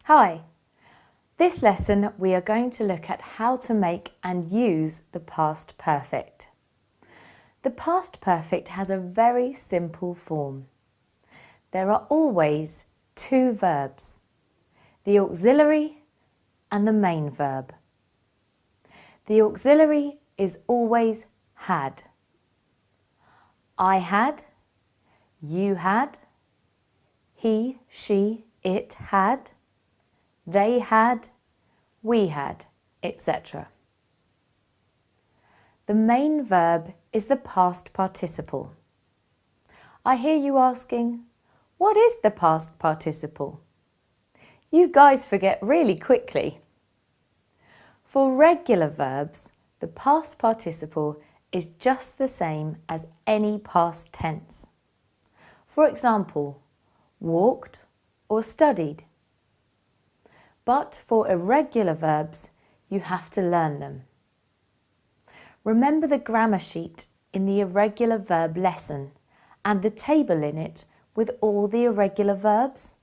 Hi! This lesson we are going to look at how to make and use the past perfect. The past perfect has a very simple form. There are always two verbs, the auxiliary and the main verb. The auxiliary is always had. I had, you had, he, she, it had, they had, we had, etc. The main verb is the past participle. I hear you asking, what is the past participle? You guys forget really quickly. For regular verbs, the past participle is just the same as any past tense. For example, walked or studied. But for irregular verbs, you have to learn them. Remember the grammar sheet in the irregular verb lesson and the table in it with all the irregular verbs?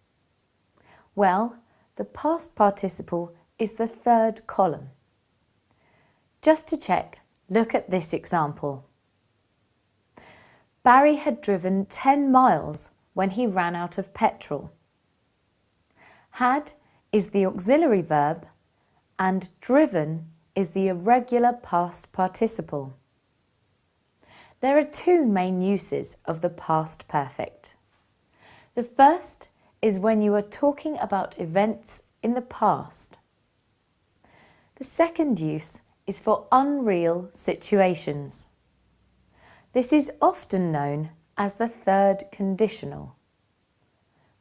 Well, the past participle is the third column. Just to check, look at this example. Barry had driven 10 miles when he ran out of petrol. Had is the auxiliary verb and driven is the irregular past participle. There are two main uses of the past perfect. The first is when you are talking about events in the past. The second use is for unreal situations. This is often known as the third conditional.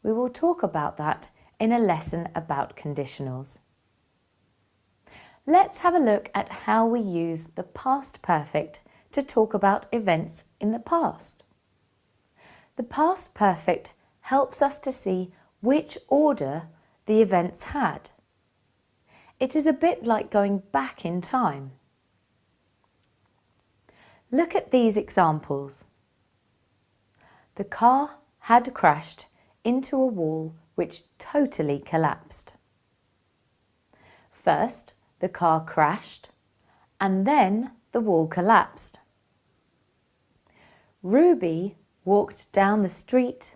We will talk about that in a lesson about conditionals. Let's have a look at how we use the past perfect to talk about events in the past. The past perfect helps us to see which order the events had. It is a bit like going back in time. Look at these examples. The car had crashed into a wall which totally collapsed. First, the car crashed and then the wall collapsed. Ruby walked down the street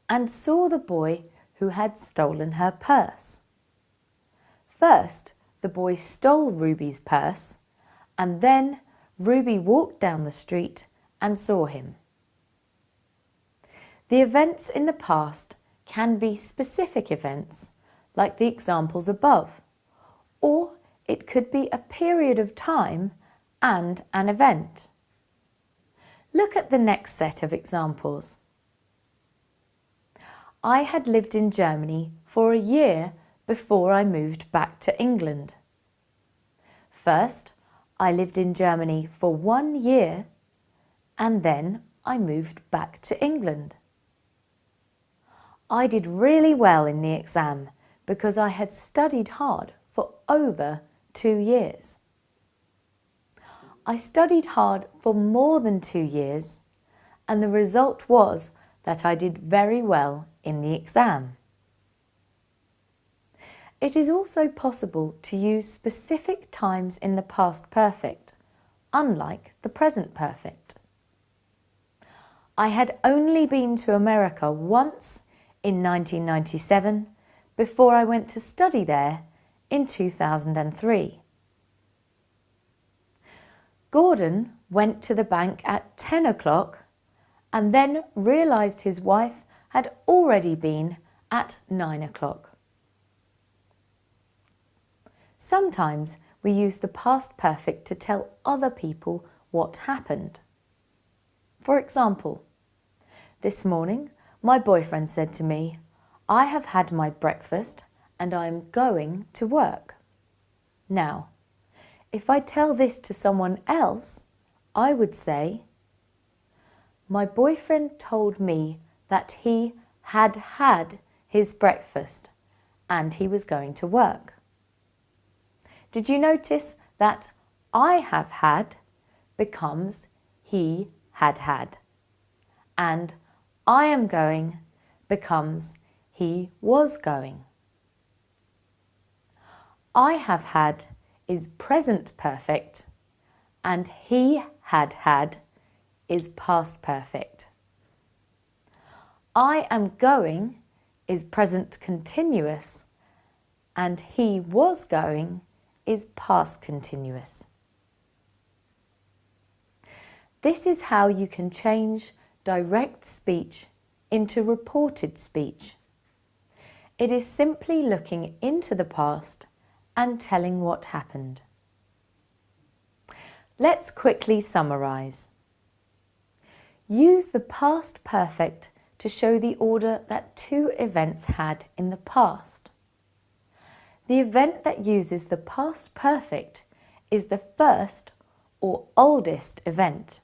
and saw the boy who had stolen her purse. First, the boy stole Ruby's purse and then Ruby walked down the street and saw him. The events in the past can be specific events, like the examples above, or it could be a period of time and an event. Look at the next set of examples. I had lived in Germany for a year before I moved back to England. First, I lived in Germany for 1 year and then I moved back to England. I did really well in the exam because I had studied hard for over 2 years. I studied hard for more than 2 years and the result was that I did very well in the exam. It is also possible to use specific times in the past perfect, unlike the present perfect. I had only been to America once in 1997 before I went to study there in 2003. Gordon went to the bank at 10 o'clock and then realised his wife had already been at 9 o'clock. Sometimes we use the past perfect to tell other people what happened. For example, this morning my boyfriend said to me, I have had my breakfast and I am going to work. Now, if I tell this to someone else, I would say, my boyfriend told me that he had had his breakfast and he was going to work. Did you notice that I have had becomes he had had and I am going becomes he was going. I have had is present perfect and he had had is past perfect. I am going is present continuous and he was going is past continuous. This is how you can change direct speech into reported speech. It is simply looking into the past and telling what happened. Let's quickly summarise. Use the past perfect to show the order that two events had in the past. The event that uses the past perfect is the first or oldest event.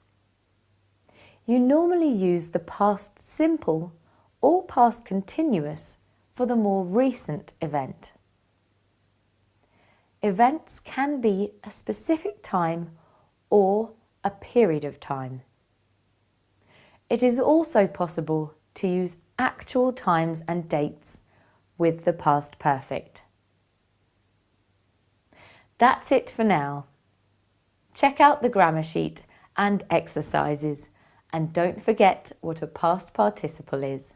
You normally use the past simple or past continuous for the more recent event. Events can be a specific time or a period of time. It is also possible to use actual times and dates with the past perfect. That's it for now. Check out the grammar sheet and exercises, and don't forget what a past participle is.